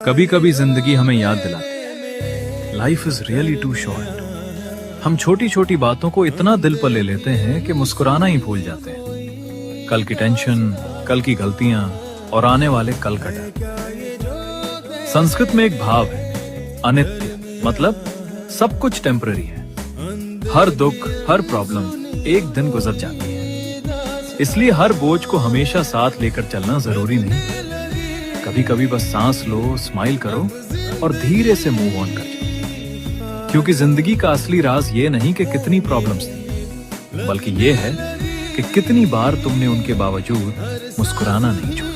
कभी कभी जिंदगी हमें याद दिलाती है life is really too short. हम छोटी छोटी बातों को इतना दिल पर ले लेते हैं कि मुस्कुराना ही भूल जाते हैं। कल की टेंशन, कल की गलतियां और आने वाले कल का डर। संस्कृत में एक भाव है अनित्य, मतलब सब कुछ टेम्पररी है। हर दुख, हर प्रॉब्लम एक दिन गुजर जाती है। इसलिए हर बोझ को हमेशा साथ लेकर चलना जरूरी नहीं। कभी कभी बस सांस लो, स्माइल करो और धीरे से मूव ऑन कर जाओ। क्योंकि जिंदगी का असली राज ये नहीं कि कितनी प्रॉब्लम्स थी, बल्कि ये है कि कितनी बार तुमने उनके बावजूद मुस्कुराना नहीं छोड़ा।